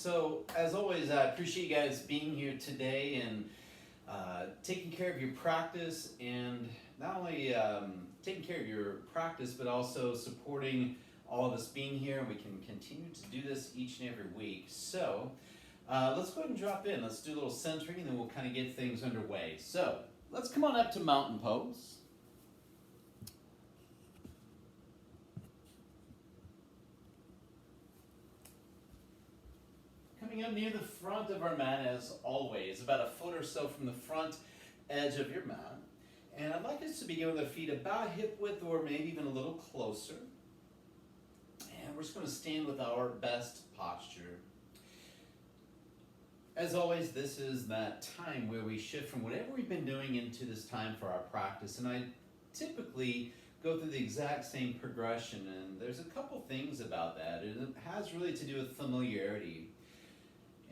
So, as always, I appreciate you guys being here today and taking care of your practice, and not only taking care of your practice, but also supporting all of us being here. And we can continue to do this each and every week. So, let's go ahead and drop in. Let's do a little centering, and then we'll kind of get things underway. So, let's come on up to mountain pose. Coming up near the front of our mat as always, about a foot or so from the front edge of your mat. And I'd like us to begin with our feet about hip width or maybe even a little closer. And we're just going to stand with our best posture. As always, this is that time where we shift from whatever we've been doing into this time for our practice. And I typically go through the exact same progression, and there's a couple things about that. And it has really to do with familiarity.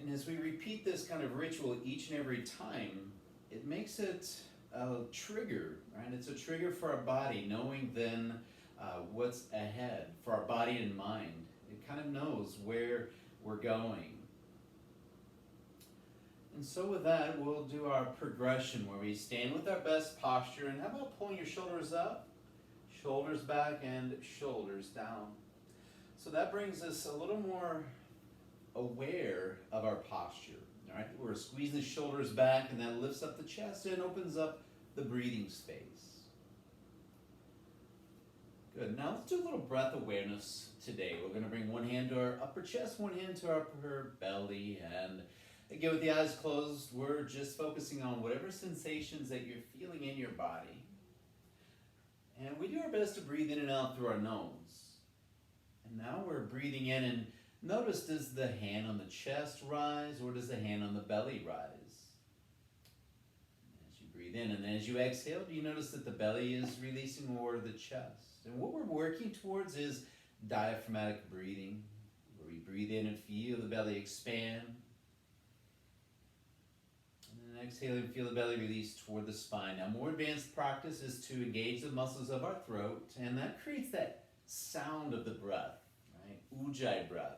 And as we repeat this kind of ritual each and every time, it makes it a trigger, right? It's a trigger for our body, knowing then what's ahead for our body and mind. It kind of knows where we're going. And so with that, we'll do our progression where we stand with our best posture. And how about pulling your shoulders up, shoulders back, and shoulders down. So that brings us a little more aware of our posture. All right, we're squeezing the shoulders back, and that lifts up the chest and opens up the breathing space. Good. Now let's do a little breath awareness today. We're going to bring one hand to our upper chest, one hand to our upper belly, and again with the eyes closed, we're just focusing on whatever sensations that you're feeling in your body. And we do our best to breathe in and out through our nose. And now we're breathing in, and notice, does the hand on the chest rise or does the hand on the belly rise? As you breathe in, and then as you exhale, do you notice that the belly is releasing or the chest? And what we're working towards is diaphragmatic breathing, where we breathe in and feel the belly expand. And then exhale and feel the belly release toward the spine. Now, more advanced practice is to engage the muscles of our throat, and that creates that sound of the breath, right? Ujjayi breath.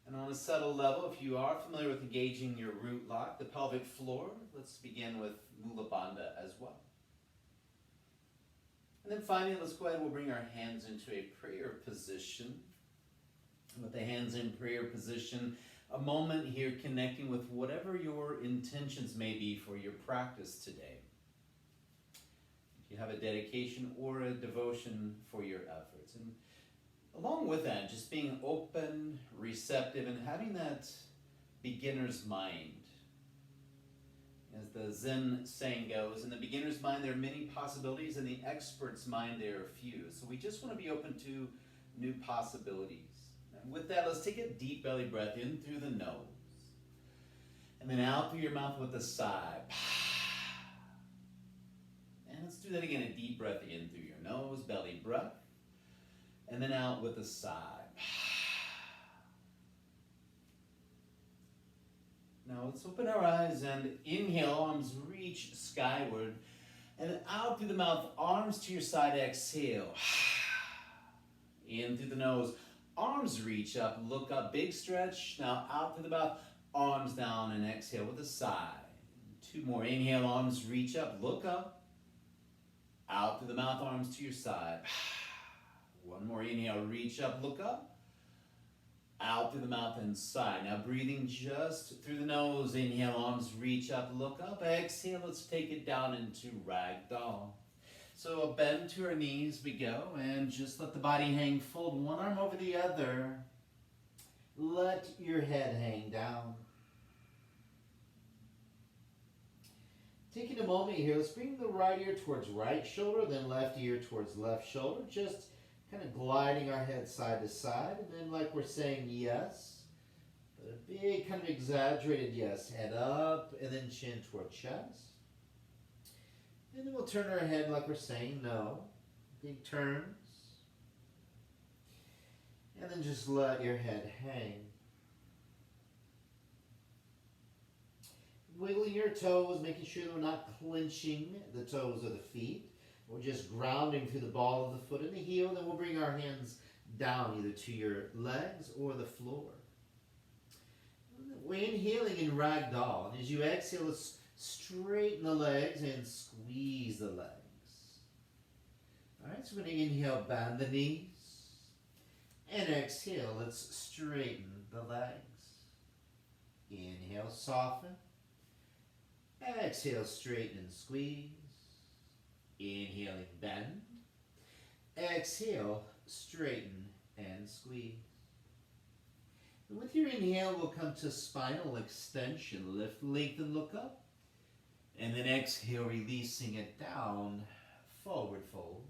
And on a subtle level, if you are familiar with engaging your root lock, the pelvic floor, let's begin with Mula Bandha as well. And then finally, let's go ahead and we'll bring our hands into a prayer position. And with the hands in prayer position, a moment here connecting with whatever your intentions may be for your practice today. If you have a dedication or a devotion for your efforts. And along with that, just being open, receptive, and having that beginner's mind. As the Zen saying goes, in the beginner's mind there are many possibilities, in the expert's mind there are few. So we just want to be open to new possibilities. And with that, let's take a deep belly breath in through the nose. And then out through your mouth with a sigh. And let's do that again, a deep breath in through your nose, belly breath. And then out with a sigh. Now let's open our eyes and inhale, arms reach skyward. And out through the mouth, arms to your side, exhale. In through the nose, arms reach up, look up, big stretch. Now out through the mouth, arms down, and exhale with a sigh. Two more, inhale, arms reach up, look up. Out through the mouth, arms to your side. One more inhale, reach up, look up. Out through the mouth and sigh. Now breathing just through the nose. Inhale, arms reach up, look up. Exhale, let's take it down into ragdoll. So a bend to our knees we go, and just let the body hang, fold one arm over the other. Let your head hang down. Taking a moment here, let's bring the right ear towards right shoulder, then left ear towards left shoulder. Just kind of gliding our head side to side, and then like we're saying yes, but a big kind of exaggerated yes. Head up, and then chin toward chest. And then we'll turn our head like we're saying no. Big turns. And then just let your head hang. Wiggling your toes, making sure that we're not clenching the toes of the feet. We're just grounding through the ball of the foot and the heel. Then we'll bring our hands down either to your legs or the floor. We're inhaling in ragdoll. And as you exhale, let's straighten the legs and squeeze the legs. All right, so we're going to inhale, bend the knees. And exhale, let's straighten the legs. Inhale, soften. Exhale, straighten and squeeze. Inhaling, bend. Exhale, straighten and squeeze. And with your inhale, we'll come to spinal extension. Lift, lengthen, look up. And then exhale, releasing it down, forward fold.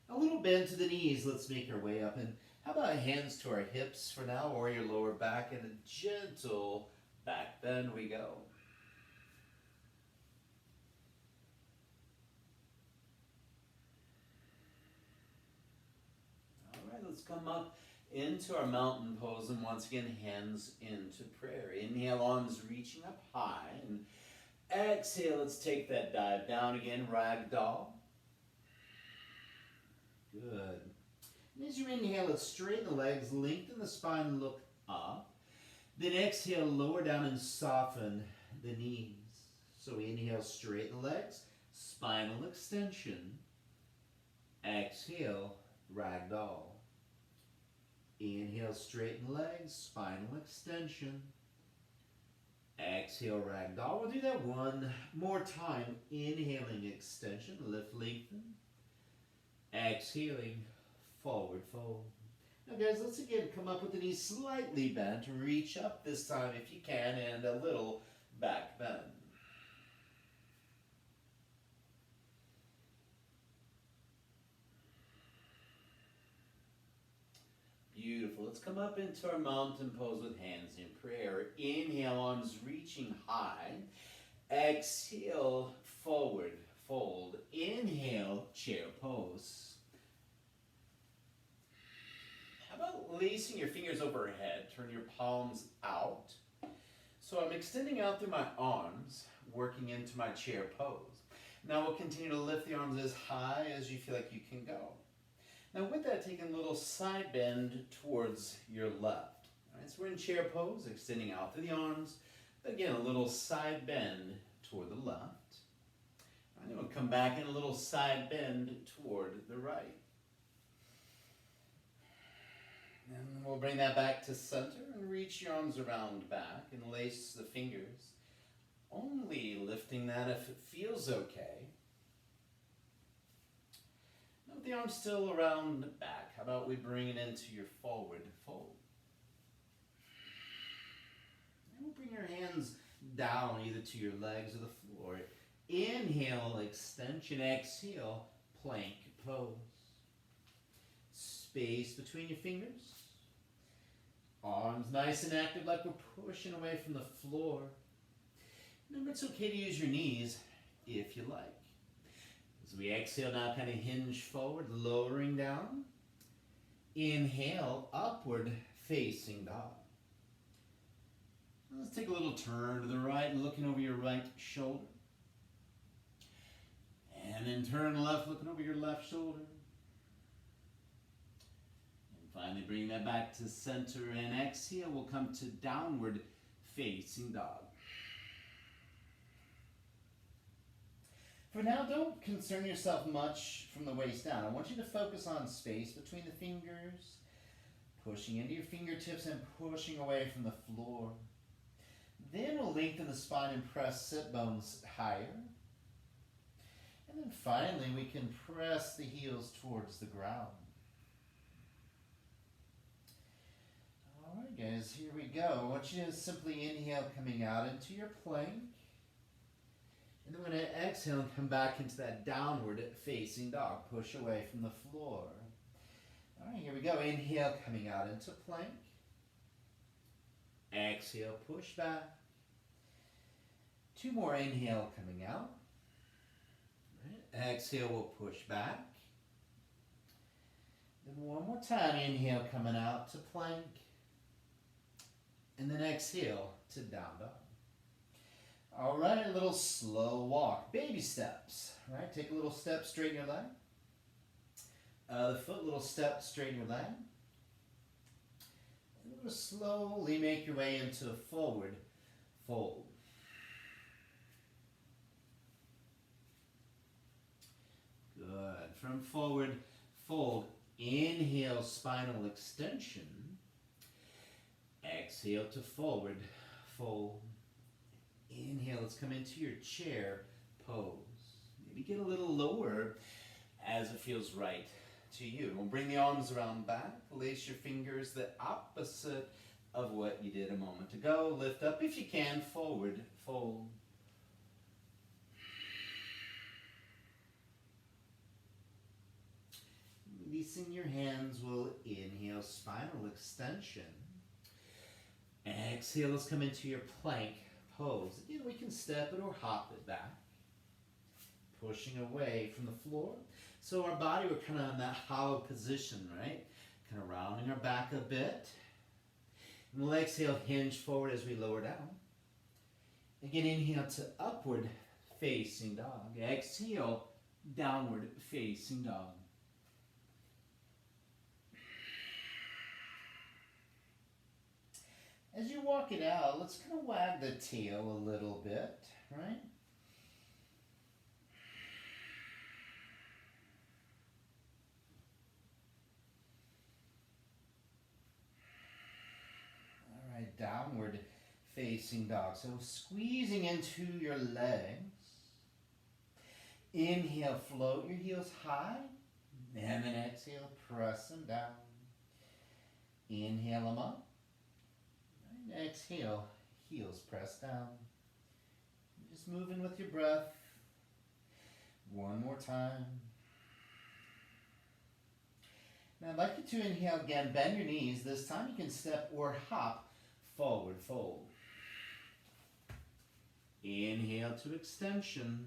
A little bend to the knees. Let's make our way up. And how about hands to our hips for now, or your lower back, and a gentle back bend we go. All right, let's come up into our mountain pose, and once again, hands into prayer. Inhale, arms reaching up high, and exhale, let's take that dive down again, ragdoll. Good. And as you inhale, let's straighten the legs, lengthen the spine, look up. Then exhale, lower down and soften the knees. So inhale, straighten the legs, spinal extension. Exhale, ragdoll. Inhale, straighten legs, spinal extension. Exhale, ragdoll. We'll do that one more time. Inhaling, extension, lift, lengthen. Exhaling, forward fold. Now guys, let's again come up with the knees slightly bent. Reach up this time if you can, and a little back bend. Beautiful. Let's come up into our mountain pose with hands in prayer. Inhale, arms reaching high. Exhale, forward fold. Inhale, chair pose. How about lacing your fingers overhead? Turn your palms out. So I'm extending out through my arms, working into my chair pose. Now we'll continue to lift the arms as high as you feel like you can go. Now with that, take a little side bend towards your left. All right, so we're in chair pose, extending out through the arms. Again, a little side bend toward the left. And then we'll come back in a little side bend toward the right. And we'll bring that back to center and reach your arms around back and lace the fingers. Only lifting that if it feels okay. Now with the arms still around back, how about we bring it into your forward fold. And we'll bring your hands down either to your legs or the floor. Inhale, extension, exhale, plank pose. Space between your fingers. Arms nice and active like we're pushing away from the floor. Remember, it's okay to use your knees if you like. As we exhale now, kind of hinge forward, lowering down. Inhale, upward facing dog. Let's take a little turn to the right, looking over your right shoulder. And then turn left, looking over your left shoulder. Finally, bring that back to center, and exhale, we'll come to downward facing dog. For now, don't concern yourself much from the waist down. I want you to focus on space between the fingers, pushing into your fingertips and pushing away from the floor. Then we'll lengthen the spine and press sit bones higher. And then finally, we can press the heels towards the ground. All right, guys, here we go. I want you to simply inhale, coming out into your plank. And then we're going to exhale and come back into that downward facing dog. Push away from the floor. All right, here we go. Inhale, coming out into plank. Exhale, push back. Two more. Inhale, coming out. Right. Exhale, we'll push back. Then one more time. Inhale, coming out to plank. And then exhale to down dog. All right, a little slow walk. Baby steps. All right, take a little step, straighten your leg. The foot, little step, straighten your leg. And we're going to slowly make your way into a forward fold. Good. From forward fold, inhale, spinal extension. Exhale to forward fold. Inhale, let's come into your chair pose. Maybe get a little lower as it feels right to you. We'll bring the arms around back. Lace your fingers the opposite of what you did a moment ago. Lift up if you can, forward fold. Releasing your hands, we'll inhale, spinal extension. Exhale, let's come into your plank pose. Again, we can step it or hop it back. Pushing away from the floor. So our body, we're kind of in that hollow position, right? Kind of rounding our back a bit. And we'll exhale, hinge forward as we lower down. Again, inhale to upward facing dog. Exhale, downward facing dog. As you walk it out, let's kind of wag the tail a little bit, right? All right, downward facing dog. So squeezing into your legs. Inhale, float your heels high. And then exhale, press them down. Inhale them up. And exhale, heels press down. Just moving with your breath. One more time. Now I'd like you to inhale again, bend your knees. This time you can step or hop, forward fold. Inhale to extension.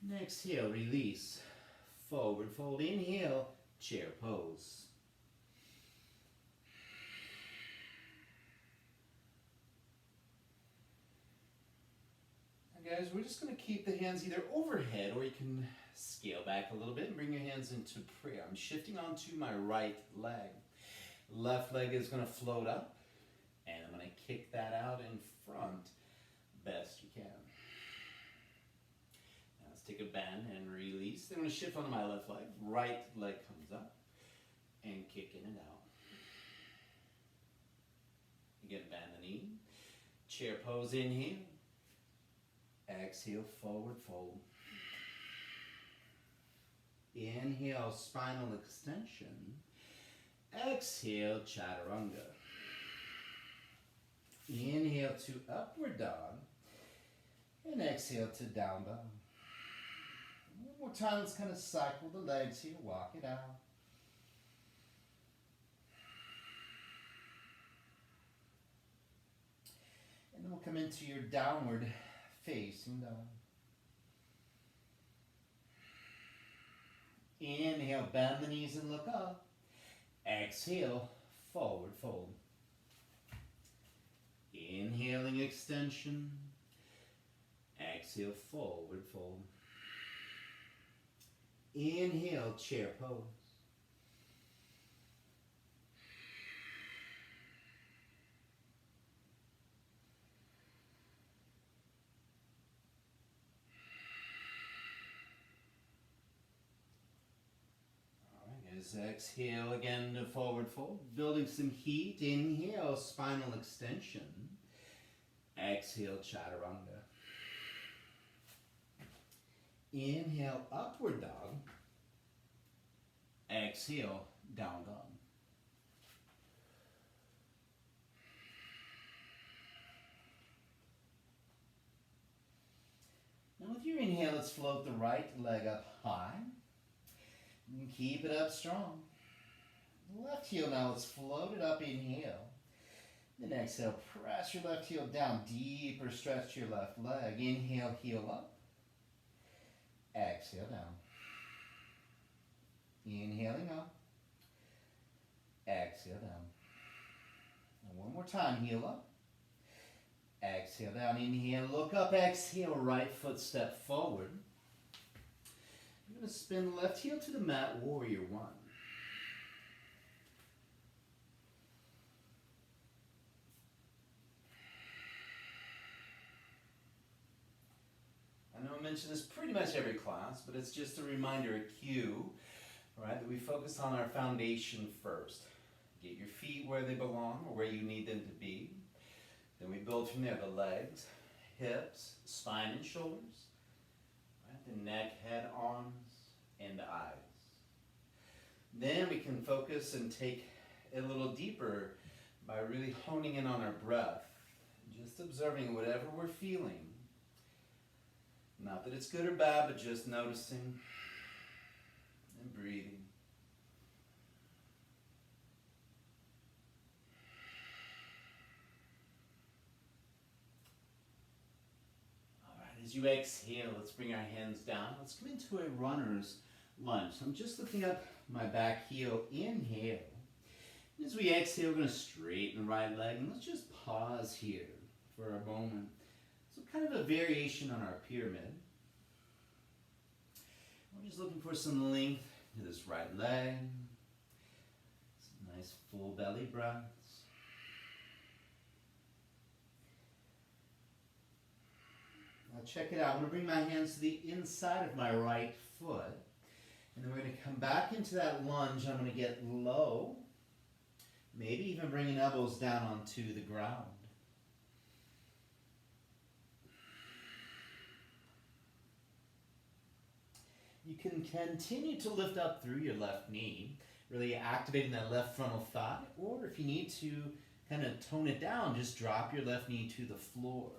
And exhale, release, forward fold. Inhale, chair pose. Guys, we're just going to keep the hands either overhead or you can scale back a little bit and bring your hands into prayer. I'm shifting onto my right leg. Left leg is going to float up and I'm going to kick that out in front best you can. Now let's take a bend and release. Then I'm going to shift onto my left leg. Right leg comes up and kick in and out. Again, bend the knee. Chair pose, inhale. Exhale, forward fold. Inhale, spinal extension. Exhale, chaturanga. Inhale to upward dog. And exhale to down dog. One more time, let's kind of cycle the legs here, walk it out. And then we'll come into your downward facing dog. Inhale, bend the knees and look up. Exhale, forward fold. Inhaling extension. Exhale, forward fold. Inhale, chair pose. Exhale again to forward fold, building some heat. Inhale, spinal extension. Exhale, chaturanga. Inhale, upward dog. Exhale, down dog. Now with your inhale, let's float the right leg up high. And keep it up strong. Left heel now, let's float it up, inhale. Then exhale, press your left heel down, deeper stretch your left leg. Inhale, heel up. Exhale down. Inhaling up. Exhale down. And one more time, heel up. Exhale down, inhale, look up, exhale, right foot step forward. You're going to spin left heel to the mat, warrior one. mention this pretty much every class, but it's just a reminder, a cue, right, that we focus on our foundation first. Get your feet where they belong or where you need them to be. Then we build from there the legs, hips, spine and shoulders, right, the neck, head, arms, and eyes. Then we can focus and take a little deeper by really honing in on our breath, just observing whatever we're feeling. Not that it's good or bad, but just noticing and breathing. All right, as you exhale, let's bring our hands down. Let's come into a runner's lunge. So I'm just lifting up my back heel. Inhale. As we exhale, we're going to straighten the right leg. And let's just pause here for a moment. So kind of a variation on our pyramid. We're just looking for some length to this right leg. Some nice full belly breaths. Now check it out. I'm going to bring my hands to the inside of my right foot. And then we're going to come back into that lunge. I'm going to get low. Maybe even bringing elbows down onto the ground. You can continue to lift up through your left knee, really activating that left frontal thigh, or if you need to kind of tone it down, just drop your left knee to the floor.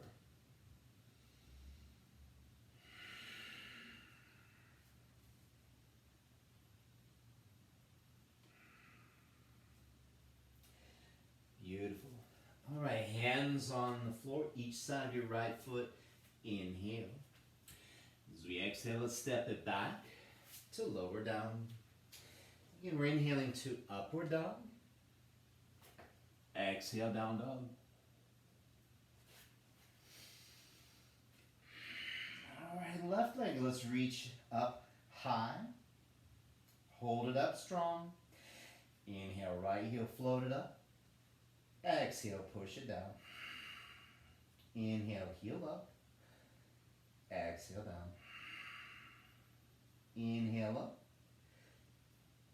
Beautiful. All right, hands on the floor, each side of your right foot. Inhale. As we exhale, let's step it back to lower down. Again, we're inhaling to upward dog. Exhale, down dog. All right, left leg, let's reach up high. Hold it up strong. Inhale, right heel, float it up. Exhale, push it down. Inhale, heel up. Exhale, down. Inhale up.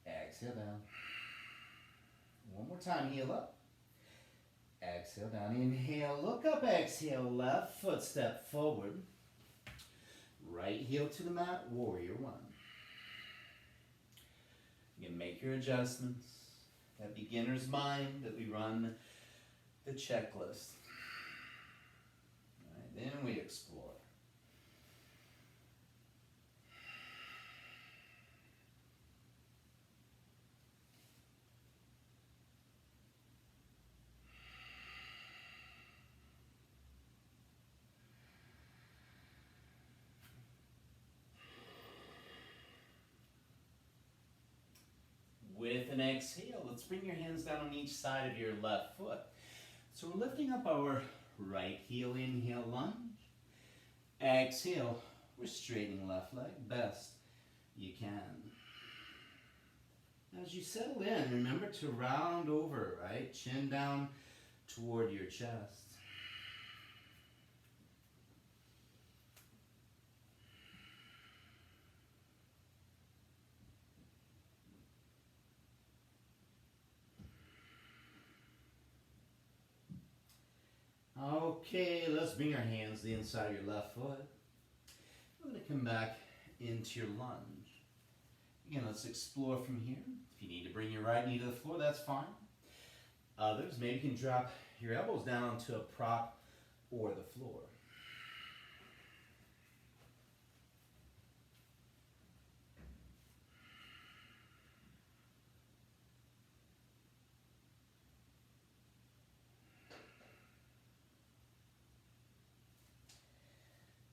Exhale, down. One more time, heel up. Exhale, down. Inhale, look up. Exhale, left foot step forward. Right heel to the mat, warrior one. You can make your adjustments. That beginner's mind that we run the checklist. All right, then we explore. With an exhale, let's bring your hands down on each side of your left foot. So we're lifting up our right heel, inhale, lunge. Exhale, we're straightening left leg best you can. Now as you settle in, remember to round over, right? Chin down toward your chest. Okay, let's bring our hands to the inside of your left foot. We're going to come back into your lunge. Again, let's explore from here. If you need to bring your right knee to the floor, that's fine. Others, maybe you can drop your elbows down onto a prop or the floor.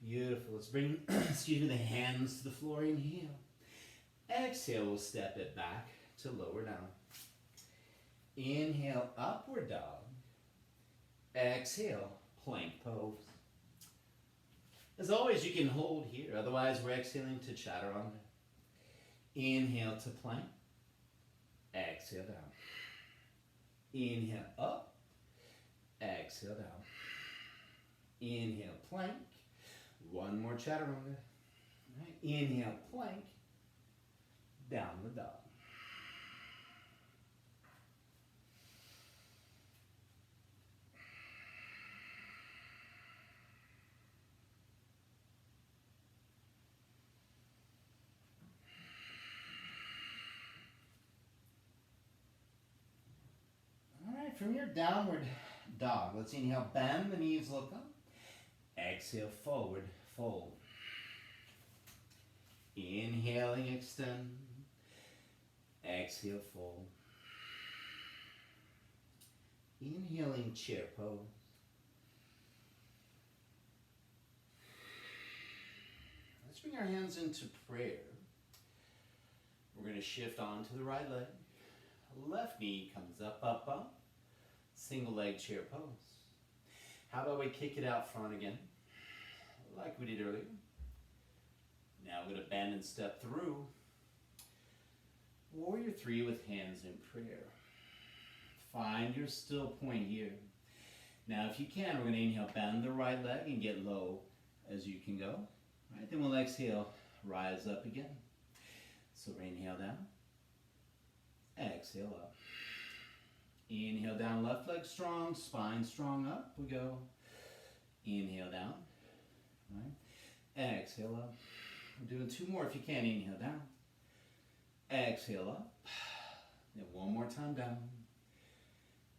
Beautiful. Let's bring, the hands to the floor. Inhale. Exhale, we'll step it back to lower down. Inhale, upward dog. Exhale, plank pose. As always, you can hold here. Otherwise, we're exhaling to chaturanga. Inhale to plank. Exhale down. Inhale up. Exhale down. Inhale, plank. One more chaturanga. Right. Inhale, plank, downward dog. All right, from your downward dog, let's inhale, bend the knees, look up. Exhale, forward, fold. Inhaling, extend. Exhale, fold. Inhaling, chair pose. Let's bring our hands into prayer. We're going to shift onto the right leg. Left knee comes up, up, up. Single leg chair pose. How about we kick it out front again, like we did earlier. Now we're going to bend and step through. Warrior three with hands in prayer. Find your still point here. Now if you can, we're going to inhale, bend the right leg and get low as you can go. Right, then we'll exhale, rise up again. So inhale down, exhale up. Inhale down, left leg strong, spine strong, up we go. Inhale down, right? Exhale up. We're doing two more if you can. Inhale down, exhale up. Then one more time down,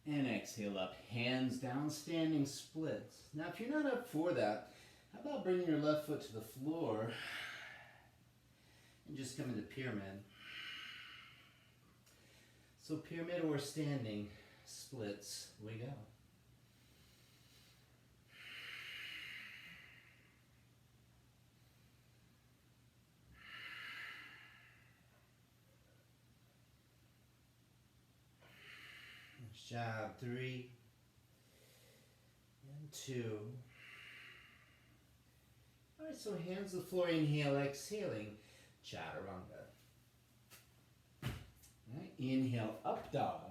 and exhale up. Hands down, standing splits. Now if you're not up for that, how about bringing your left foot to the floor and just come into pyramid. So pyramid or standing splits, we go. Nice job, 3 and 2. All right, so hands to the floor, inhale, exhaling, chaturanga. Right, inhale, up dog.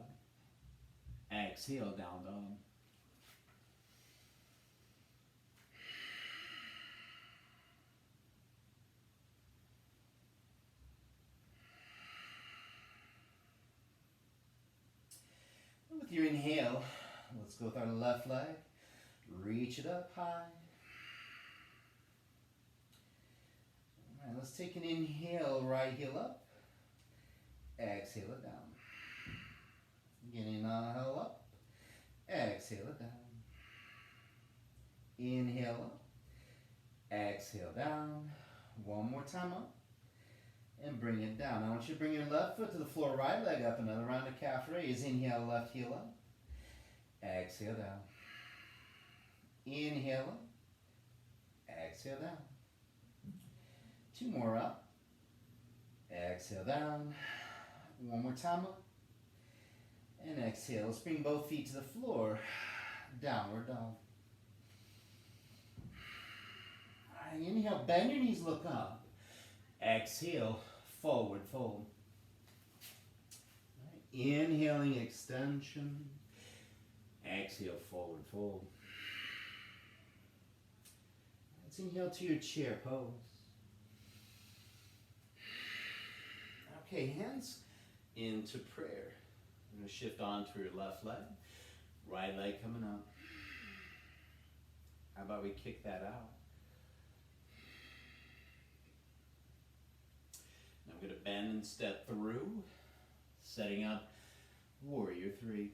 Exhale, down dog. With your inhale, let's go with our left leg. Reach it up high. All right, let's take an inhale, right heel up. Exhale it down. Again, inhale up. Exhale it down. Inhale up. Exhale down. One more time up. And bring it down. I want you to bring your left foot to the floor, right leg up. Another round of calf raise. Inhale, left heel up. Exhale down. Inhale up. Exhale down. 2 more up. Exhale down. One more time up. And exhale. Let's bring both feet to the floor. Downward dog. All right, inhale, bend your knees, look up. Exhale, forward fold. All right, inhaling, extension. Exhale, forward fold. Let's inhale to your chair pose. Okay, hands into prayer. I'm going to shift on to your left leg. Right leg coming up. How about we kick that out? Now I'm going to bend and step through, setting up warrior three.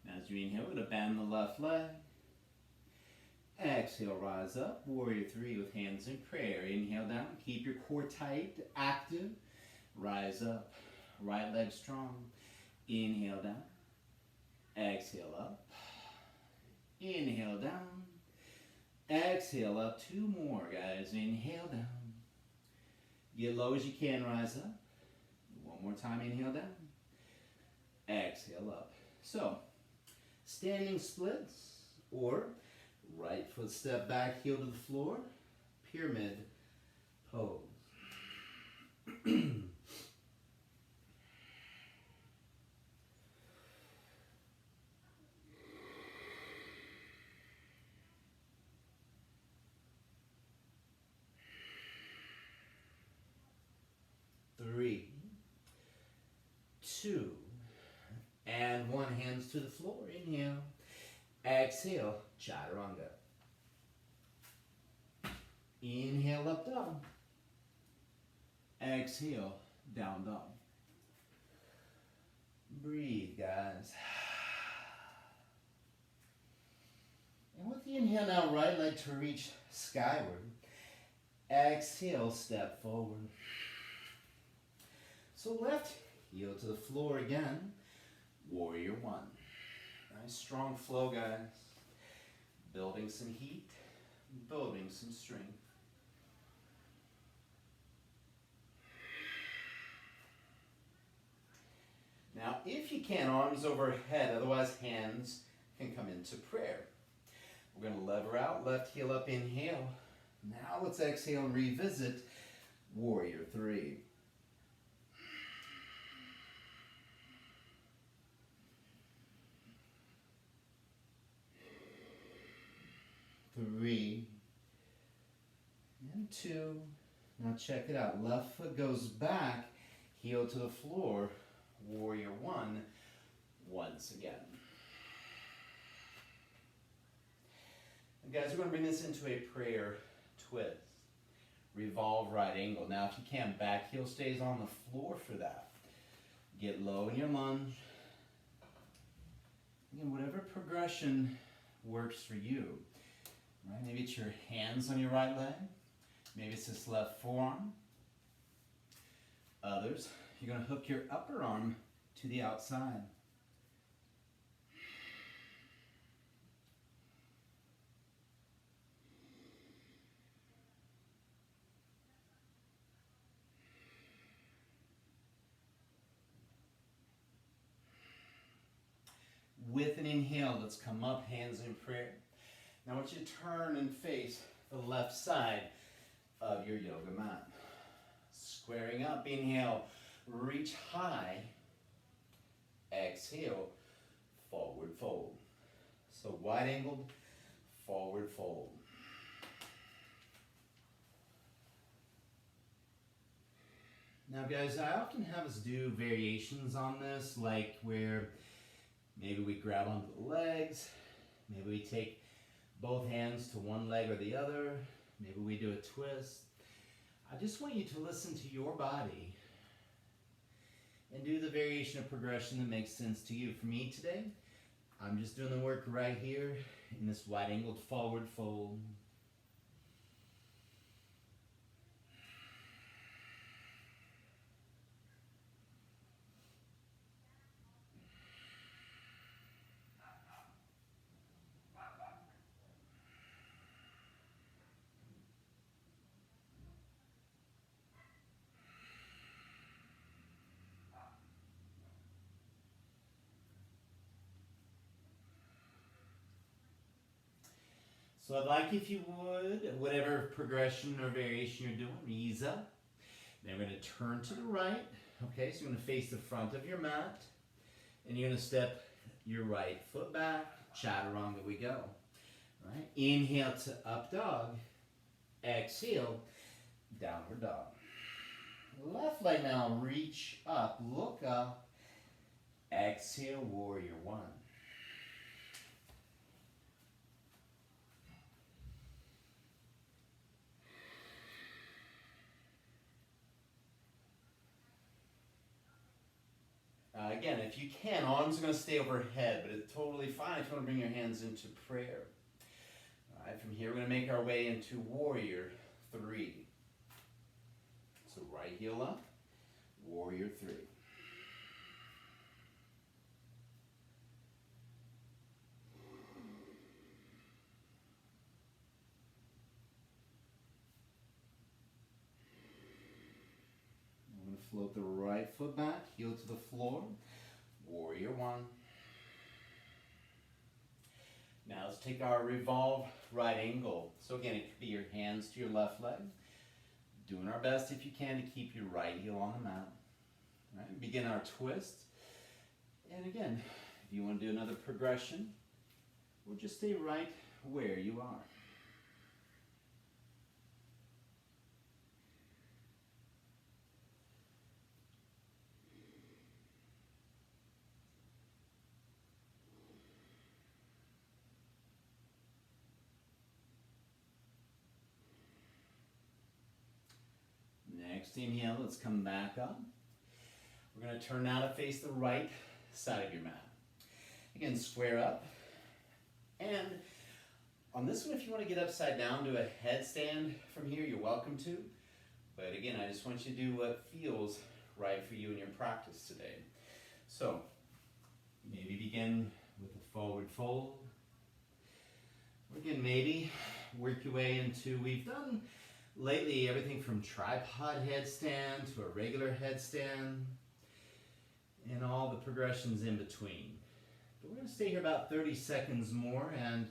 Now as you inhale, we're going to bend the left leg. Exhale, rise up, warrior three with hands in prayer. Inhale down, keep your core tight, active. Rise up, right leg strong. Inhale down, exhale up. Inhale down, exhale up. 2 more, guys. Inhale down. Get low as you can, rise up. One more time, inhale down. Exhale up. So, standing splits or right foot step back, heel to the floor, pyramid pose. 2, and 1. Hands to the floor. Inhale. Exhale, chaturanga. Inhale, up dog. Exhale, down dog. Breathe, guys. And with the inhale now, right leg to reach skyward. Exhale, step forward. So left heel to the floor again. Warrior 1. Nice strong flow, guys. Building some heat, building some strength. Now, if you can, arms overhead, otherwise hands can come into prayer. We're going to lever out, left heel up, inhale. Now let's exhale and revisit Warrior 3. Three and 2. Now check it out. Left foot goes back, heel to the floor. Warrior 1 once again. And guys, we're going to bring this into a prayer twist. Revolve right angle. Now if you can, back heel stays on the floor for that. Get low in your lunge. Again, whatever progression works for you. Right? Maybe it's your hands on your right leg. Maybe it's this left forearm. Others, you're going to hook your upper arm to the outside. With an inhale, let's come up, hands in prayer. Now I want you to turn and face the left side of your yoga mat. Squaring up, inhale, reach high. Exhale, forward fold. So wide angled, forward fold. Now guys, I often have us do variations on this, like where maybe we grab onto the legs, maybe we take both hands to one leg or the other. Maybe we do a twist. I just want you to listen to your body and do the variation of progression that makes sense to you. For me today, I'm just doing the work right here in this wide angled forward fold. So I'd like, if you would, whatever progression or variation you're doing, ease up. Then we're going to turn to the right. Okay, so you're going to face the front of your mat. And you're going to step your right foot back. Chaturanga we go. Right? Inhale to up dog. Exhale, downward dog. Left leg now, reach up, look up. Exhale, warrior 1. Again, if you can, arms are going to stay overhead, but it's totally fine if you want to bring your hands into prayer. All right, from here we're going to make our way into Warrior 3. So right heel up, Warrior 3. Float the right foot back, heel to the floor, Warrior 1. Now let's take our revolve right angle. So again, it could be your hands to your left leg. Doing our best if you can to keep your right heel on the mat. Right? Begin our twist. And again, if you want to do another progression, we'll just stay right where you are. Next inhale, let's come back up. We're going to turn now to face the right side of your mat. Again, square up. And on this one, if you want to get upside down, do a headstand from here, you're welcome to. But again, I just want you to do what feels right for you in your practice today. So, maybe begin with a forward fold. Again, maybe work your way into, we've done lately everything from tripod headstand to a regular headstand and all the progressions in between. But we're going to stay here about 30 seconds more and,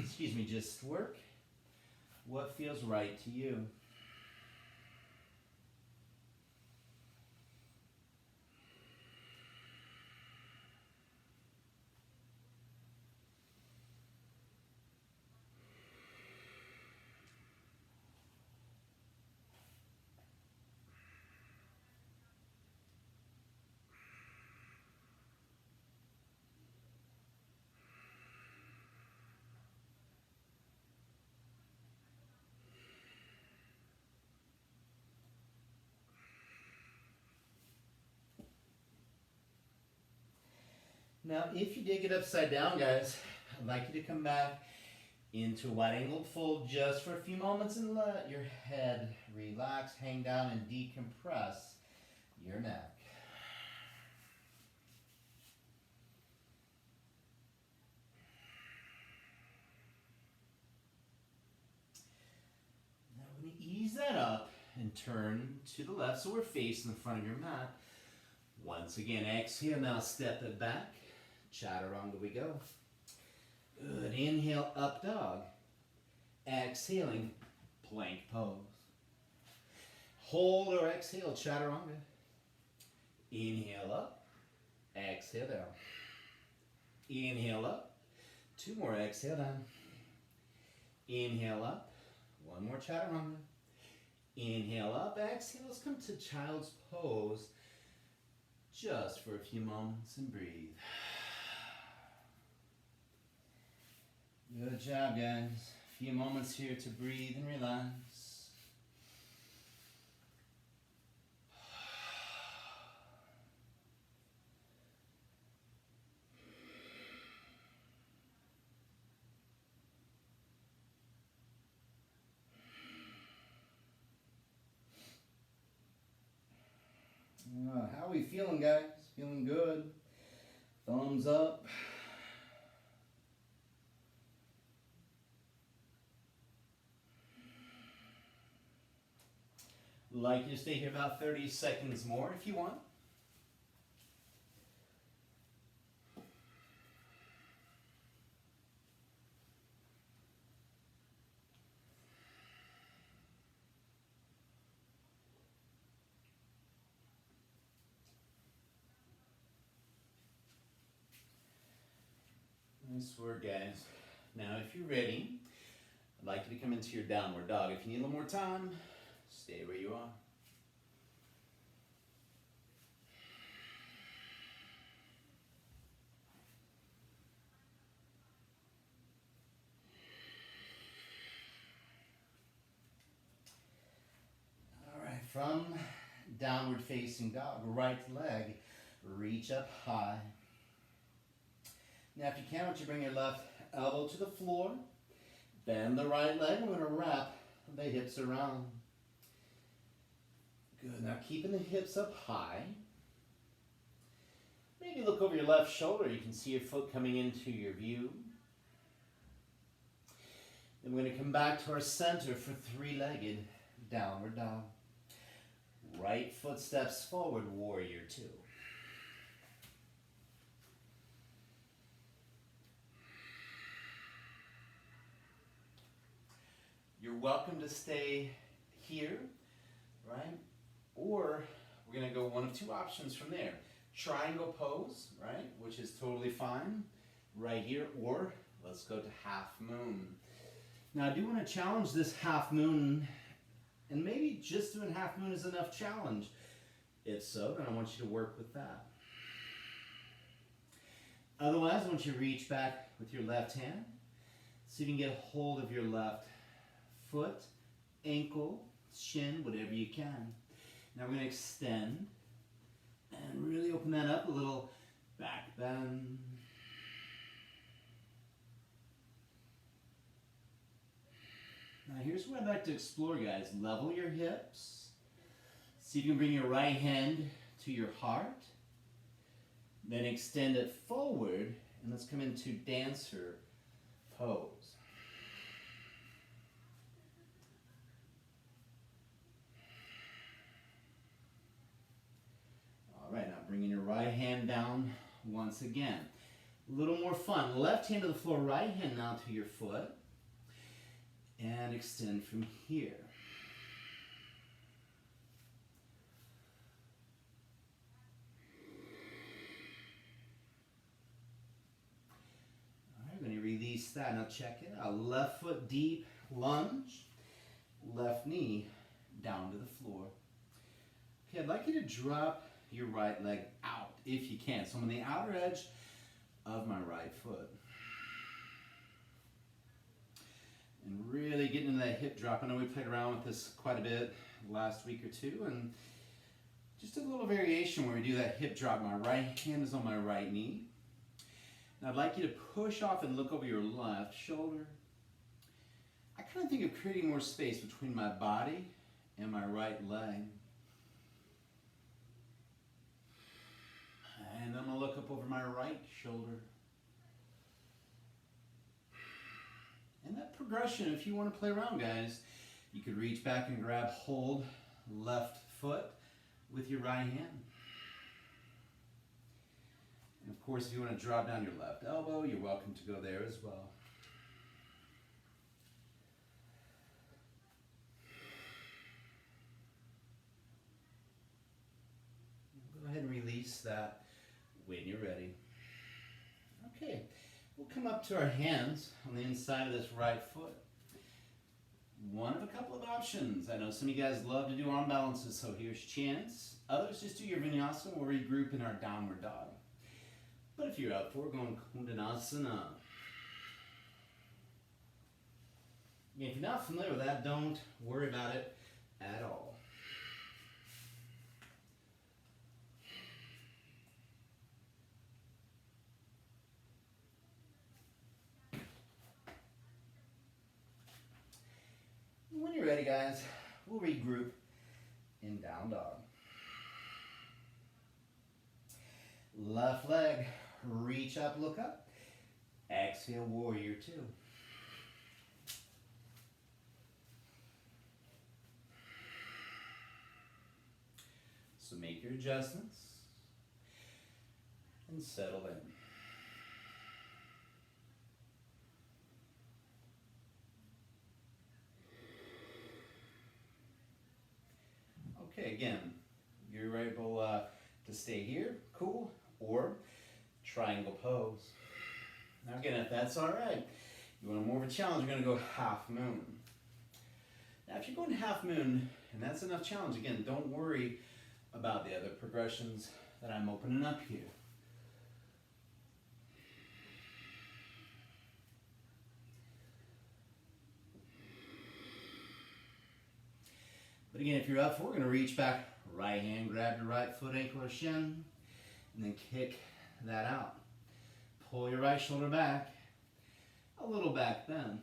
excuse me, just work what feels right to you. Now, if you did get upside down, guys, I'd like you to come back into a wide-angled fold just for a few moments and let your head relax, hang down, and decompress your neck. Now we're going to ease that up and turn to the left so we're facing the front of your mat. Once again, exhale, now step it back. Chaturanga we go. Good. Inhale, up dog. Exhaling, plank pose. Hold or exhale, chaturanga. Inhale up. Exhale down. Inhale up. Two more, exhale down. Inhale up. One more chaturanga. Inhale up. Exhale. Let's come to child's pose just for a few moments and breathe. Good job, guys. A few moments here to breathe and relax. How are we feeling, guys? Feeling good? Thumbs up. Like you to stay here about 30 seconds more if you want. Nice work, guys. Now, if you're ready, I'd like you to come into your downward dog. If you need a little more time, stay where you are. All right, from downward facing dog, right leg, reach up high. Now, if you can, I want you to bring your left elbow to the floor, bend the right leg. I'm going to wrap the hips around. Good. Now, keeping the hips up high. Maybe look over your left shoulder. You can see your foot coming into your view. Then we're going to come back to our center for three-legged downward dog. Right foot steps forward, warrior two. You're welcome to stay here, right? Or we're going to go one of two options from there. Triangle pose, right? Which is totally fine right here. Or let's go to half moon. Now I do want to challenge this half moon, and maybe just doing half moon is enough challenge. If so, then I want you to work with that. Otherwise, I want you to reach back with your left hand so you can get a hold of your left foot, ankle, shin, whatever you can. Now we're going to extend and really open that up, a little back bend. Now here's what I'd like to explore, guys. Level your hips. See if you can bring your right hand to your heart. Then extend it forward, and let's come into dancer pose. All right, now bringing your right hand down once again. A little more fun. Left hand to the floor, right hand now to your foot. And extend from here. All right, we're going to release that. Now check it out. Left foot deep lunge. Left knee down to the floor. Okay, I'd like you to drop your right leg out if you can. So I'm on the outer edge of my right foot. And really getting into that hip drop. I know we played around with this quite a bit last week or two, and just a little variation where we do that hip drop. My right hand is on my right knee. Now I'd like you to push off and look over your left shoulder. I kind of think of creating more space between my body and my right leg. And then I'm going to look up over my right shoulder. And that progression, if you want to play around, guys, you could reach back and grab hold left foot with your right hand. And of course, if you want to drop down your left elbow, you're welcome to go there as well. Go ahead and release that when you're ready. Okay. We'll come up to our hands on the inside of this right foot. One of a couple of options. I know some of you guys love to do arm balances, so here's a chance. Others just do your Vinyasa. We'll regroup in our downward dog. But if you're up for it, going Kundalini. If you're not familiar with that, don't worry about it at all. When you're ready, guys, we'll regroup in down dog. Left leg, reach up, look up. Exhale, warrior two. So make your adjustments and settle in. Okay, again, you're able to stay here, cool, or triangle pose. Now again, if that's all right, you want more of a challenge, you're going to go half moon. Now if you're going half moon, and that's enough challenge, again, don't worry about the other progressions that I'm opening up here. But again, if you're up for it, we're going to reach back, right hand, grab your right foot, ankle, or shin, and then kick that out. Pull your right shoulder back, a little back bend.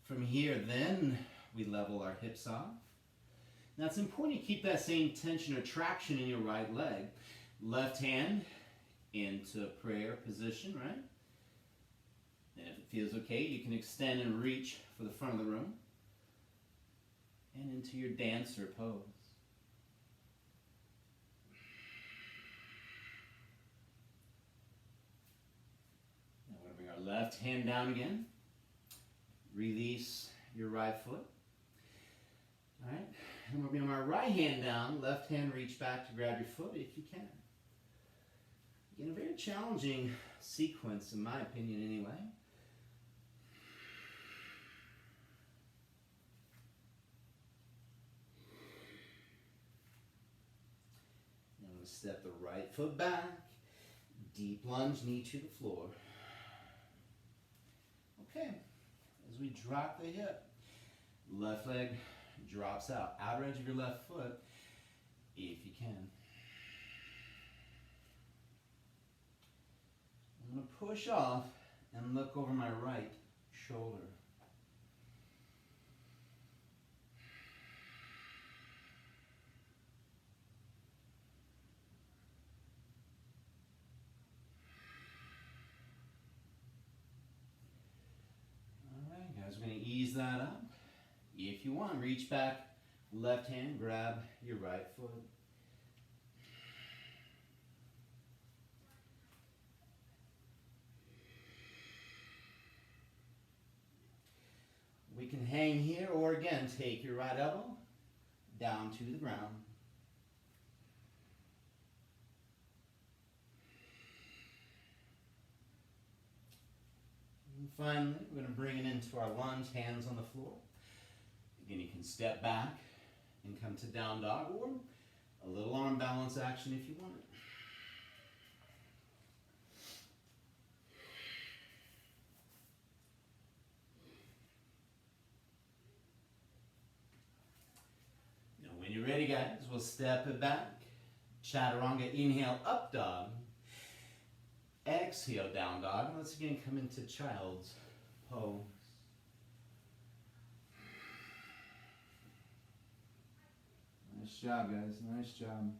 From here, then we level our hips off. Now it's important to keep that same tension or traction in your right leg. Left hand into prayer position, right? And if it feels okay, you can extend and reach for the front of the room and into your dancer pose. Now we're going to bring our left hand down again. Release your right foot. All right, and we'll bring our right hand down, left hand reach back to grab your foot if you can. Again, a very challenging sequence, in my opinion anyway. Now I'm going to step the right foot back, deep lunge, knee to the floor. Okay, as we drop the hip. Left leg drops out. Outer edge of your left foot, if you can. I'm going to push off and look over my right shoulder. Alright guys, we're going to ease that up. If you want, reach back, left hand, grab your right foot. We can hang here, or again, take your right elbow down to the ground. And finally, we're going to bring it into our lunge, hands on the floor. Again, you can step back and come to down dog, or a little arm balance action if you want it. When you're ready, guys, we'll step it back. Chaturanga, inhale, up dog. Exhale, down dog. Let's again come into child's pose. Nice job, guys. Nice job.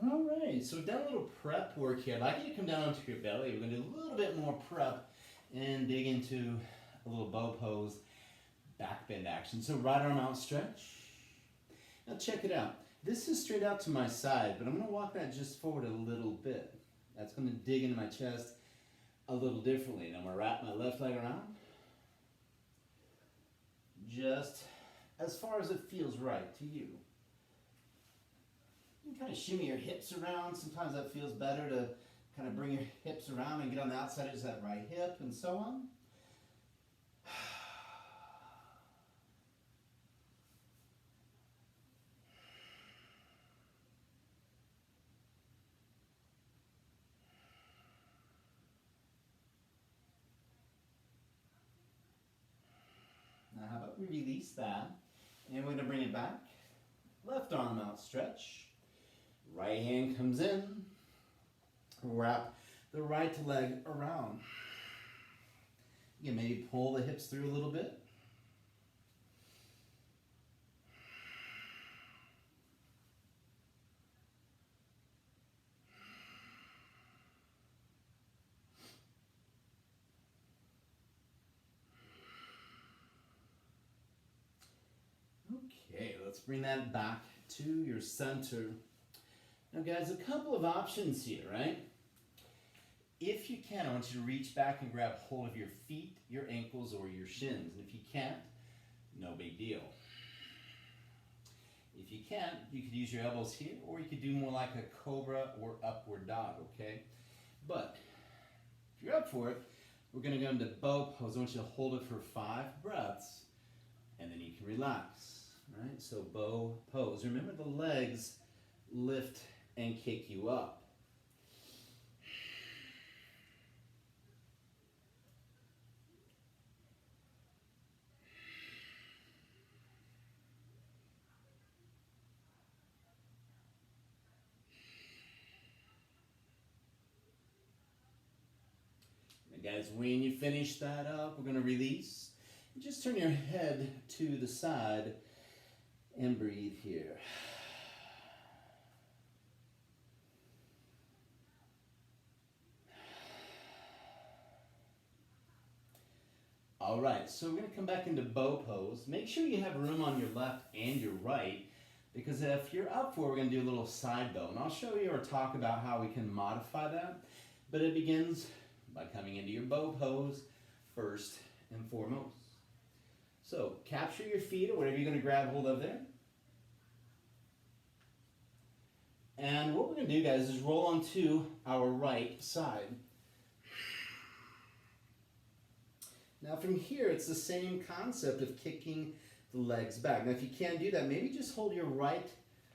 All right, so we've done a little prep work here. I'd like you to come down onto your belly. We're going to do a little bit more prep and dig into a little bow pose, back bend action. So right arm out stretch. Now check it out. This is straight out to my side, but I'm going to walk that just forward a little bit. That's going to dig into my chest a little differently. And I'm going to wrap my left leg around. Just as far as it feels right to you. You can kind of shimmy your hips around. Sometimes that feels better to kind of bring your hips around and get on the outside edge of that right hip and so on. Now how about we release that, and we're going to bring it back. Left arm out stretch. Right hand comes in. Wrap the right leg around. You can maybe pull the hips through a little bit. Okay, let's bring that back to your center. Now guys, a couple of options here, right? If you can, I want you to reach back and grab hold of your feet, your ankles, or your shins. And if you can't, no big deal. If you can't, you could use your elbows here, or you could do more like a cobra or upward dog, okay? But if you're up for it, we're going to go into bow pose. I want you to hold it for 5 breaths, and then you can relax, right? So bow pose. Remember, the legs lift and kick you up. Now guys, when you finish that up, we're going to release. Just turn your head to the side and breathe here. All right, so we're going to come back into bow pose. Make sure you have room on your left and your right, because if you're up for it, we're going to do a little side bow. And I'll show you or talk about how we can modify that. But it begins by coming into your bow pose first and foremost. So capture your feet or whatever you're going to grab hold of there. And what we're going to do, guys, is roll onto our right side. Now from here, it's the same concept of kicking the legs back. Now if you can't do that, maybe just hold your right,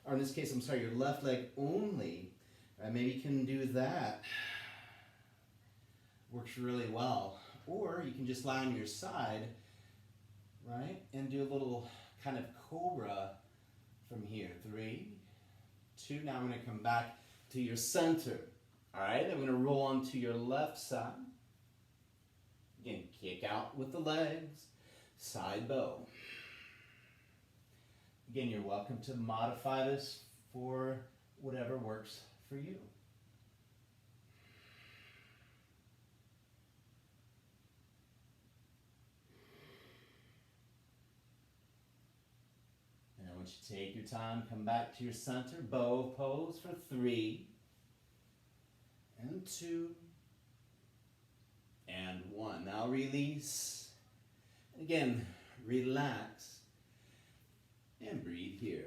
or in this case, I'm sorry, your left leg only. Maybe you can do that. Works really well. Or you can just lie on your side, right? And do a little kind of cobra from here. 3, 2, now I'm going to come back to your center. All right, I'm going to roll onto your left side. Again, kick out with the legs, side bow. Again, you're welcome to modify this for whatever works for you. And once you take your time, come back to your center, bow pose for 3, and 2, and 1. Now release. Again, relax and breathe here.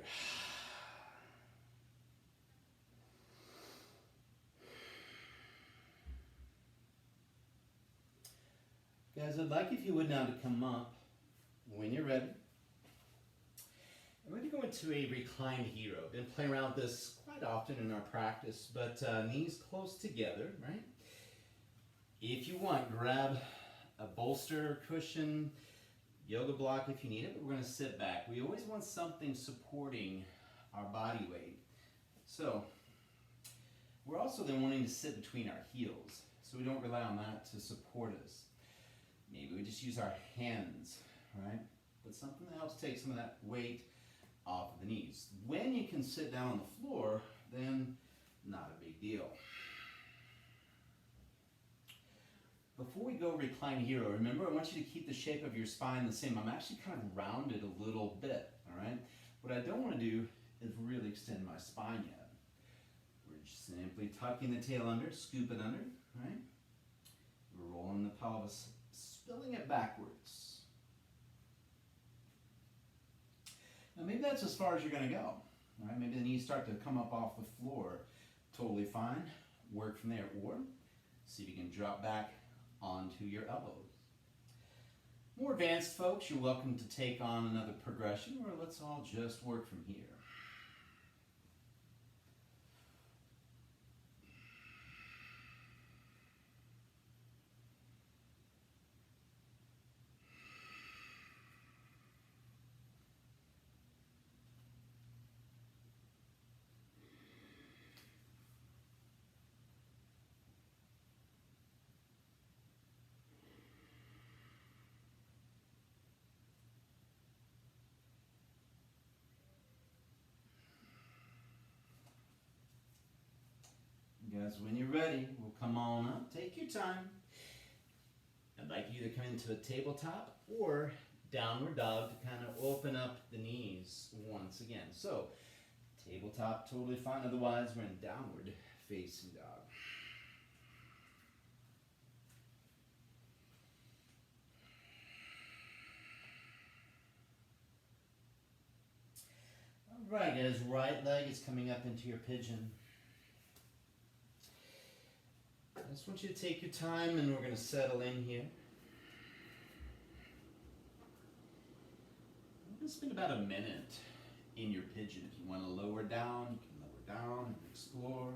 Guys, I'd like if you would now to come up when you're ready. I'm going to go into a reclined hero. Been playing around with this quite often in our practice, but knees close together, right? If you want, grab a bolster, cushion, yoga block if you need it, but we're going to sit back. We always want something supporting our body weight. So we're also then wanting to sit between our heels, so we don't rely on that to support us. Maybe we just use our hands, right? But something that helps take some of that weight off of the knees. When you can sit down on the floor, then not a big deal. Before we go recline hero, remember I want you to keep the shape of your spine the same. I'm actually kind of rounded a little bit, all right? What I don't want to do is really extend my spine yet. We're just simply tucking the tail under, scoop it under, right? We're rolling the pelvis, spilling it backwards. Now maybe that's as far as you're going to go, all right? Maybe the knees start to come up off the floor. Totally fine. Work from there. Or see if you can drop back onto your elbows. More advanced folks, you're welcome to take on another progression, or let's all just work from here. Guys, when you're ready, we'll come on up. Take your time. I'd like you to come into a tabletop or downward dog to kind of open up the knees once again. So, tabletop, totally fine. Otherwise, we're in downward facing dog. All right, guys, right leg is coming up into your pigeon. I just want you to take your time and we're going to settle in here. We're going to spend about a minute in your pigeon. If you want to lower down, you can lower down and explore.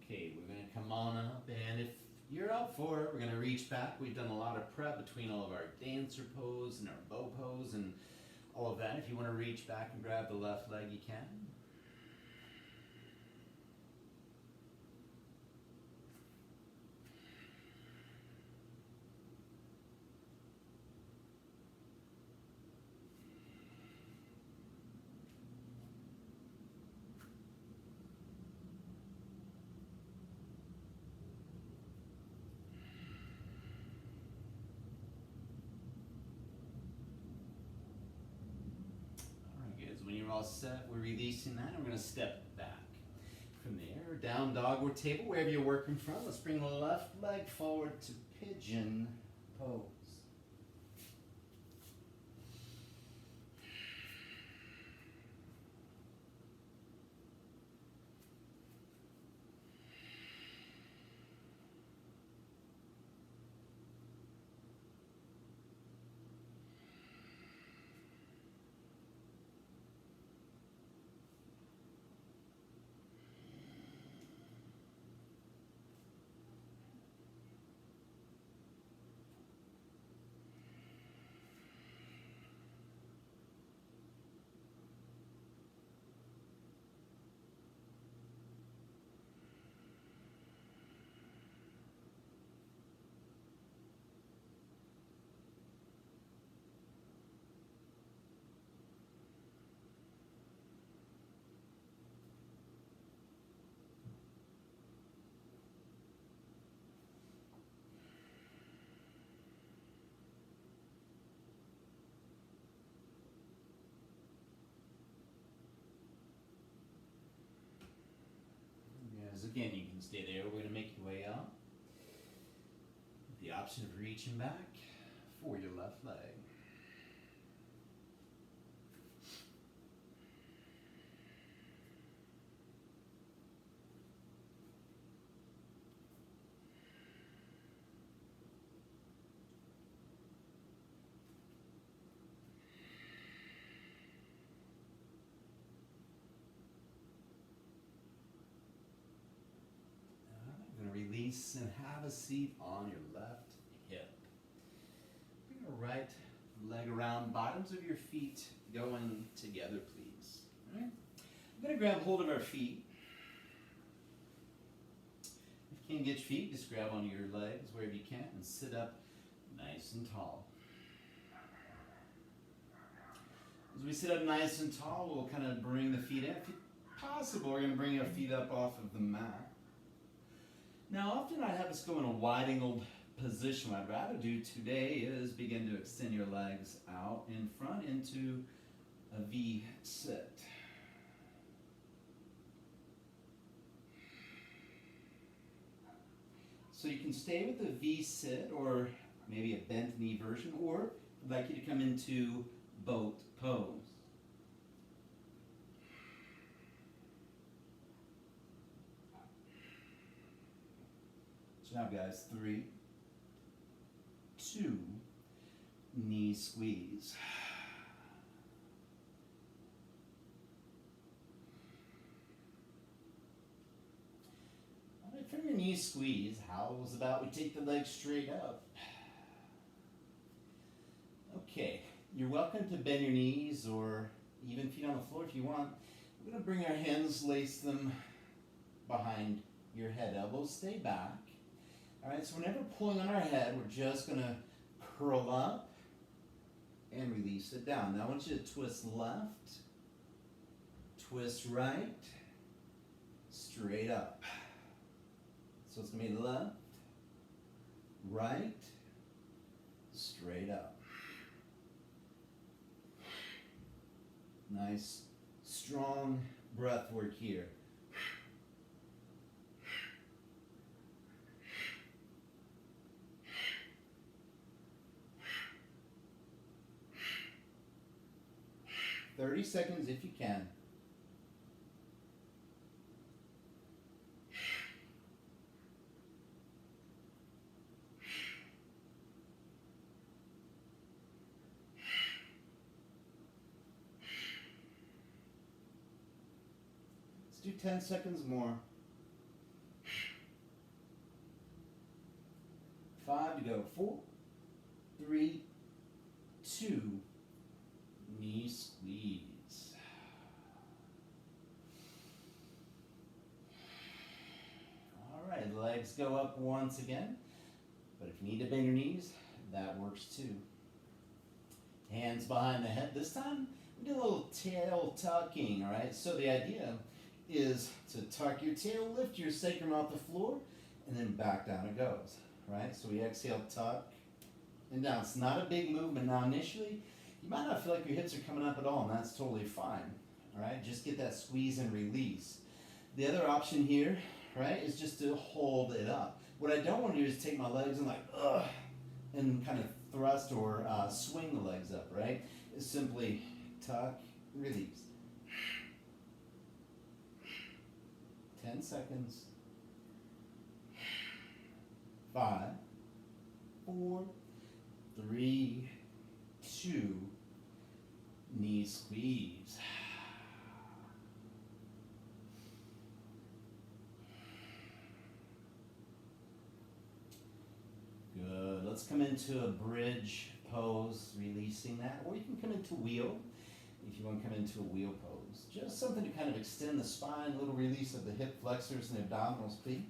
Okay, we're going to come on up, and if You're up for it. We're going to reach back. We've done a lot of prep between all of our dancer pose and our bow pose and all of that. If you want to reach back and grab the left leg, you can. When you're all set, we're releasing that, and we're going to step back. From there, down dog or table, wherever you're working from. Let's bring the left leg forward to pigeon pose. Again, you can stay there. We're going to make your way up. The option of reaching back for your left leg. Release and have a seat on your left hip. Bring your right leg around, bottoms of your feet going together, please. All right. I'm going to grab hold of our feet. If you can't get your feet, just grab onto your legs wherever you can and sit up nice and tall. As we sit up nice and tall, we'll kind of bring the feet in. If possible, we're going to bring our feet up off of the mat. Now, often I have us go in a wide-angled position. What I'd rather do today is begin to extend your legs out in front into a V sit. So you can stay with the V sit or maybe a bent knee version, or I'd like you to come into boat pose. Now guys, 3, 2, knee squeeze. All right, from your knee squeeze, how was about we take the legs straight up? Okay, you're welcome to bend your knees or even feet on the floor if you want. We're going to bring our hands, lace them behind your head. Elbows stay back. All right, so whenever pulling on our head, we're just going to curl up and release it down. Now I want you to twist left, twist right, straight up. So it's going to be left, right, straight up. Nice, strong breath work here. Seconds if you can. Let's do 10 seconds more. go. 4, 3, 2, knee squeeze. All right, legs go up once again. But if you need to bend your knees, that works too. Hands behind the head. This time, we do a little tail tucking, all right? So the idea is to tuck your tail, lift your sacrum off the floor, and then back down it goes, right? So we exhale, tuck, and down. It's not a big movement. Now initially, you might not feel like your hips are coming up at all, and that's totally fine, all right? Just get that squeeze and release. The other option here, right, is just to hold it up. What I don't want to do is take my legs and and kind of thrust or swing the legs up, right? It's simply tuck, release. 10 seconds. 5, 4, 3, 2, knee squeeze. Good. Let's come into a bridge pose, releasing that. Or you can come into wheel if you want to come into a wheel pose. Just something to kind of extend the spine, a little release of the hip flexors and abdominals, please.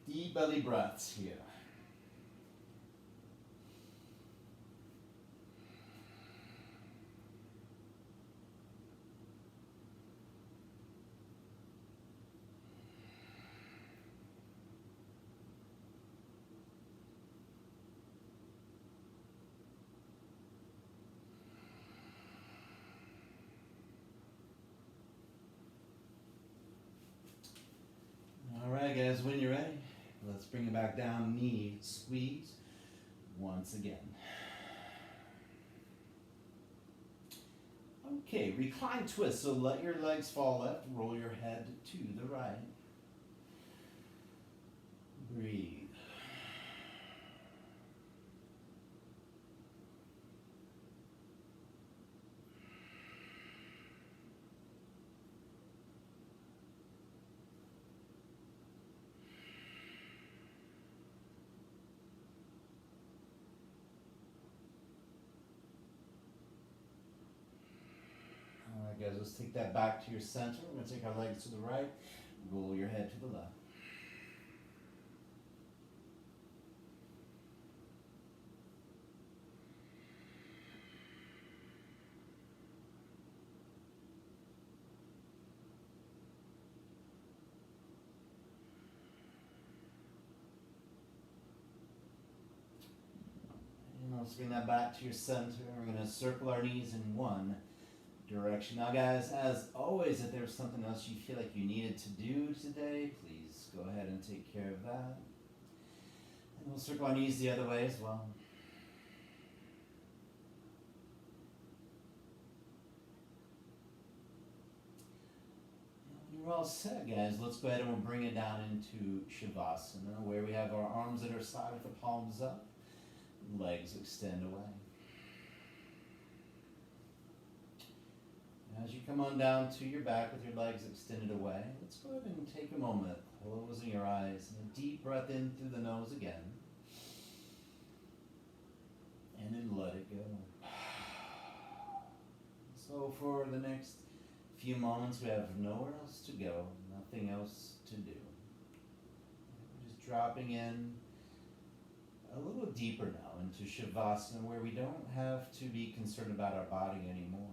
Deep belly breaths here. All right, guys, when you're ready, let's bring it back down, knee squeeze once again. Okay, recline twist, so let your legs fall left, roll your head to the right. Breathe. All right, guys, let's take that back to your center. We're going to take our legs to the right, roll your head to the left. And let's bring that back to your center. We're going to circle our knees in one direction. Now, guys, as always, if there's something else you feel like you needed to do today, please go ahead and take care of that. And we'll circle our knees the other way as well. And when you're all set, guys, let's go ahead and we'll bring it down into Shavasana, where we have our arms at our side with the palms up, legs extend away. As you come on down to your back with your legs extended away, let's go ahead and take a moment, closing your eyes, and a deep breath in through the nose again, and then let it go. So for the next few moments, we have nowhere else to go, nothing else to do. We're just dropping in a little deeper now into Shavasana, where we don't have to be concerned about our body anymore.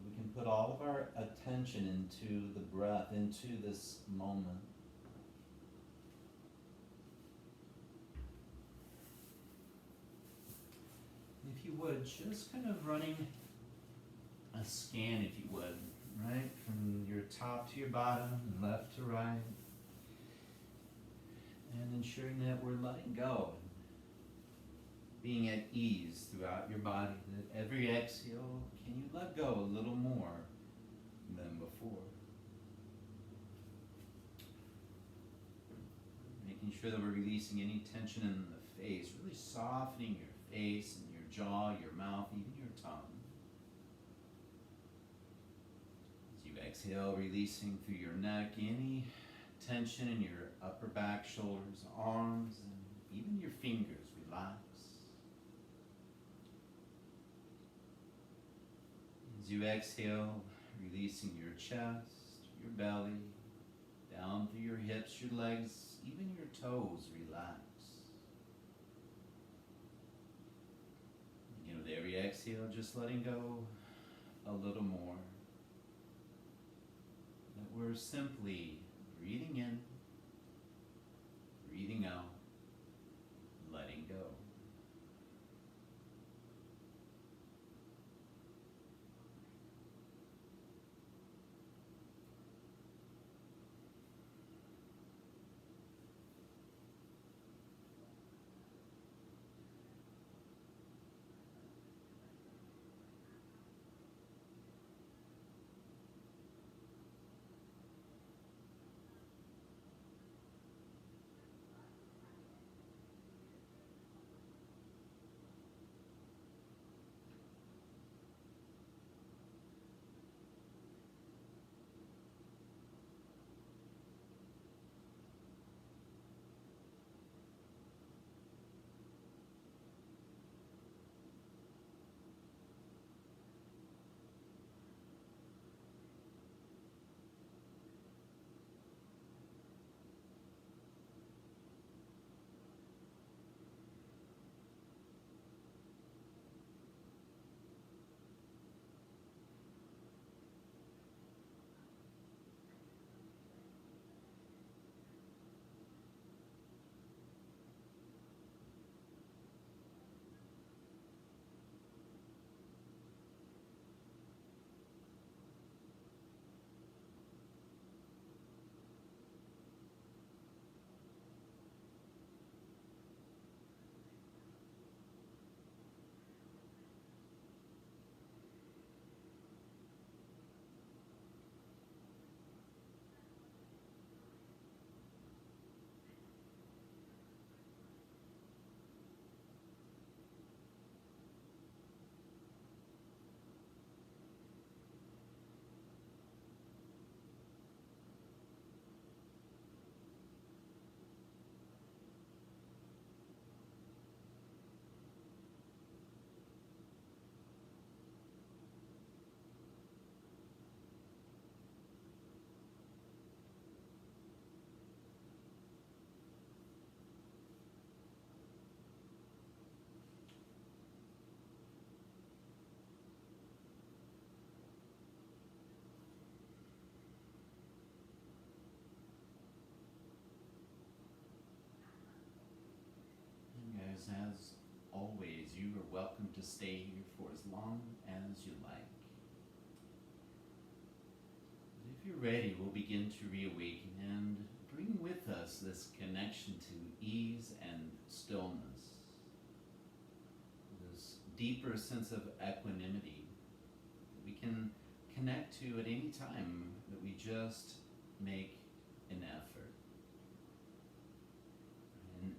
We can put all of our attention into the breath, into this moment. If you would, just kind of running a scan, if you would, right? From your top to your bottom, left to right. And ensuring that we're letting go, being at ease throughout your body. That every exhale, can you let go a little more than before? Making sure that we're releasing any tension in the face, really softening your face and your jaw, your mouth, even your tongue. As you exhale, releasing through your neck any tension in your upper back, shoulders, arms, and even your fingers. Relax. As you exhale, releasing your chest, your belly, down through your hips, your legs, even your toes. Relax. Again, with every exhale, just letting go a little more. That we're simply breathing in, breathing out, letting go. And guys, as always, you are welcome to stay here for as long as you like. If you're ready, we'll begin to reawaken and bring with us this connection to ease and stillness, this deeper sense of equanimity that we can connect to at any time that we just make an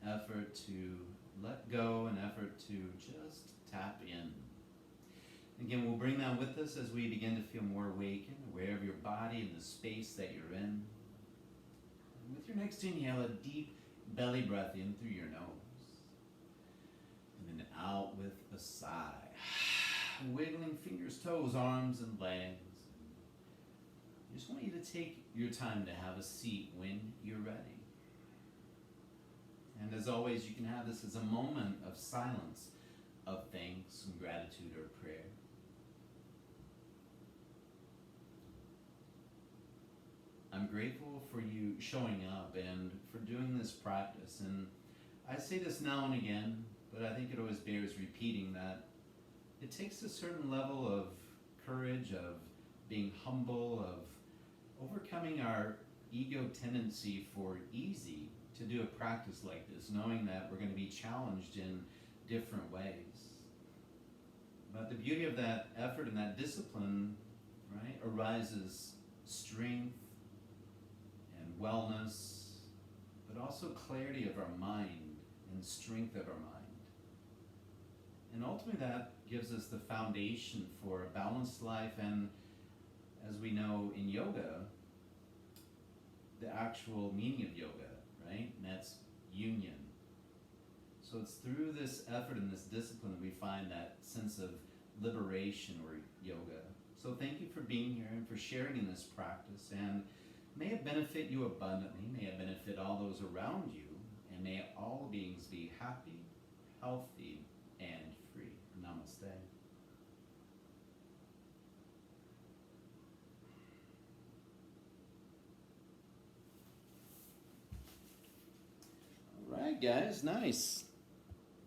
effort to let go, an effort to just tap in. Again, we'll bring that with us as we begin to feel more awakened, aware of your body and the space that you're in. And with your next inhale, a deep belly breath in through your nose. And then out with a sigh. Wiggling fingers, toes, arms, and legs. I just want you to take your time to have a seat when you're ready. And as always, you can have this as a moment of silence, of thanks and gratitude or prayer. I'm grateful for you showing up and for doing this practice. And I say this now and again, but I think it always bears repeating that it takes a certain level of courage, of being humble, of overcoming our ego tendency for easy to do a practice like this, knowing that we're going to be challenged in different ways. But the beauty of that effort and that discipline, right, arises strength and wellness, but also clarity of our mind and strength of our mind. And ultimately that gives us the foundation for a balanced life, and as we know in yoga, the actual meaning of yoga, right? And that's union. So it's through this effort and this discipline that we find that sense of liberation or yoga. So thank you for being here and for sharing in this practice. And may it benefit you abundantly. May it benefit all those around you. And may all beings be happy, healthy, and free. Namaste. All right, guys. Nice.